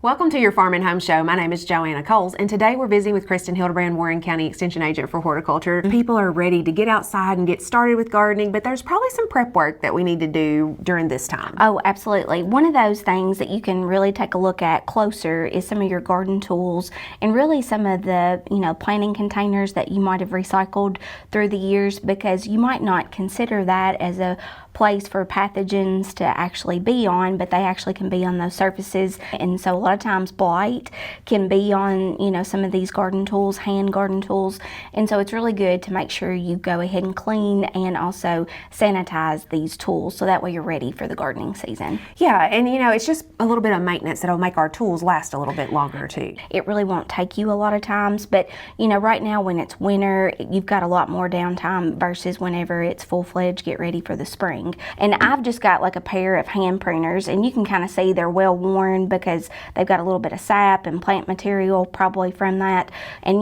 Welcome to your Farm and Home Show. My name is Joanna Coles, and today we're visiting with Kristin Hildabrand, Warren County Extension Agent for Horticulture. People are ready to get outside and get started with gardening, but there's probably some prep work that we need to do during this time. Oh, absolutely. One of those things that you can really take a look at closer is some of your garden tools and really some of the, planting containers that you might have recycled through the years, because you might not consider that as a place for pathogens to actually be on, but they actually can be on those surfaces. And so a lot of times blight can be on, some of these garden tools, hand garden tools. And so it's really good to make sure you go ahead and clean and also sanitize these tools so that way you're ready for the gardening season. Yeah, and it's just a little bit of maintenance that'll make our tools last a little bit longer too. It really won't take you a lot of times, but right now when it's winter, you've got a lot more downtime versus whenever it's full-fledged, get ready for the spring. And I've just got like a pair of hand pruners, and you can kind of see they're well worn because they've got a little bit of sap and plant material probably from that. And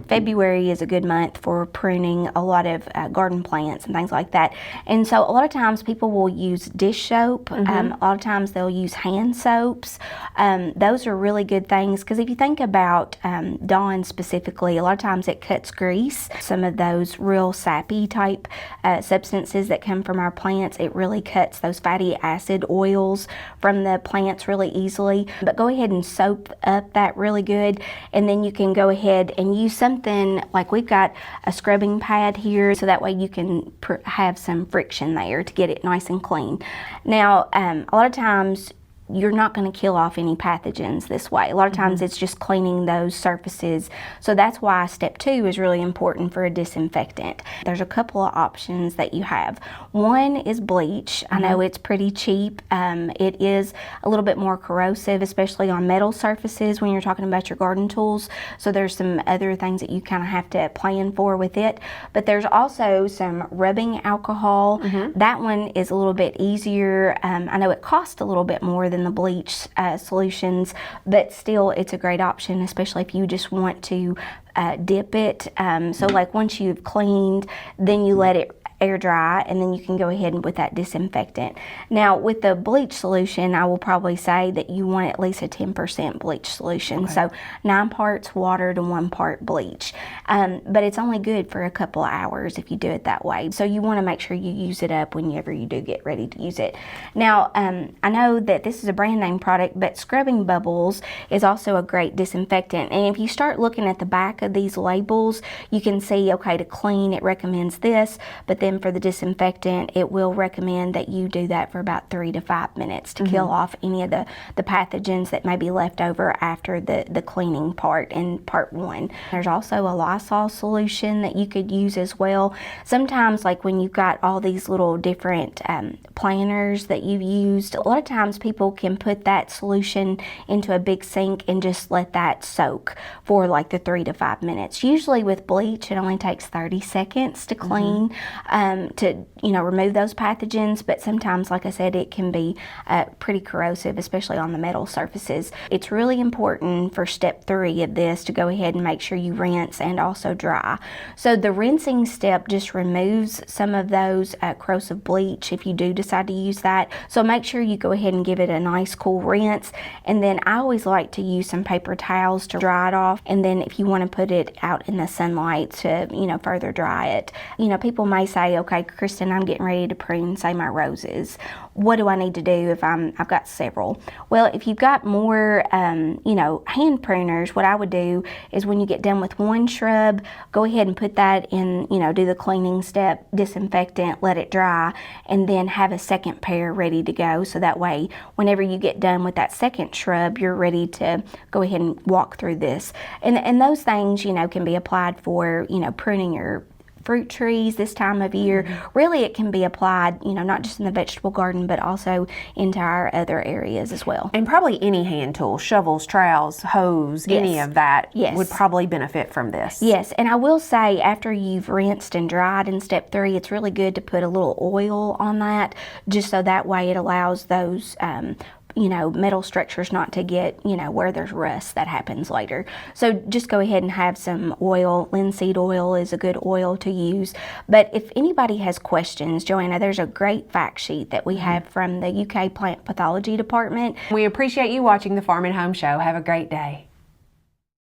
February is a good month for pruning a lot of garden plants and things like that. And so a lot of times people will use dish soap. A lot of times they'll use hand soaps. Those are really good things because if you think about Dawn specifically, a lot of times it cuts grease. Some of those real sappy type substances that come from our plants, it really cuts those fatty acid oils from the plants really easily. But go ahead and soap up that really good, and then you can go ahead and use something like we've got a scrubbing pad here, so that way you can have some friction there to get it nice and clean. Now, a lot of times you're not going to kill off any pathogens this way. A lot of times it's just cleaning those surfaces. So that's why step 2 is really important for a disinfectant. There's a couple of options that you have. One is bleach. I know it's pretty cheap. It is a little bit more corrosive, especially on metal surfaces when you're talking about your garden tools. So there's some other things that you kind of have to plan for with it. But there's also some rubbing alcohol. That one is a little bit easier. I know it costs a little bit more than the bleach solutions, but still it's a great option, especially if you just want to dip it. So like once you've cleaned, then you let it air dry, and then you can go ahead with that disinfectant. Now with the bleach solution, I will probably say that you want at least a 10% bleach solution. So 9 parts water to 1 part bleach. But it's only good for a couple of hours if you do it that way. So you want to make sure you use it up whenever you do get ready to use it. Now, I know that this is a brand name product, but Scrubbing Bubbles is also a great disinfectant. And if you start looking at the back of these labels, you can see, okay, to clean, it recommends this, but then for the disinfectant, it will recommend that you do that for about 3 to 5 minutes to kill off any of the pathogens that may be left over after the cleaning part in part 1. There's also a Lysol solution that you could use as well. Sometimes, like when you've got all these little different planters that you've used, a lot of times people can put that solution into a big sink and just let that soak for like the 3 to 5 minutes. Usually with bleach, it only takes 30 seconds to clean. To remove those pathogens, but sometimes, like I said, it can be pretty corrosive, especially on the metal surfaces. It's really important for step 3 of this to go ahead and make sure you rinse and also dry. So the rinsing step just removes some of those corrosive bleach if you do decide to use that. So make sure you go ahead and give it a nice cool rinse, and then I always like to use some paper towels to dry it off, and then if you want to put it out in the sunlight to further dry it. People may say, okay, Kristin, I'm getting ready to prune, say, my roses. What do I need to do if I've got several? Well, if you've got more, hand pruners, what I would do is when you get done with one shrub, go ahead and put that in, do the cleaning step, disinfectant, let it dry, and then have a second pair ready to go. So that way, whenever you get done with that second shrub, you're ready to go ahead and walk through this. And those things, can be applied for, pruning your fruit trees this time of year. Really, it can be applied, not just in the vegetable garden, but also into our other areas as well. And probably any hand tool, shovels, trowels, hose, any of that would probably benefit from this. Yes, and I will say after you've rinsed and dried in step 3, it's really good to put a little oil on that, just so that way it allows those metal structures not to get, where there's rust that happens later. So just go ahead and have some oil. Linseed oil is a good oil to use. But if anybody has questions, Joanna, there's a great fact sheet that we have from the UK Plant Pathology Department. We appreciate you watching the Farm and Home Show. Have a great day.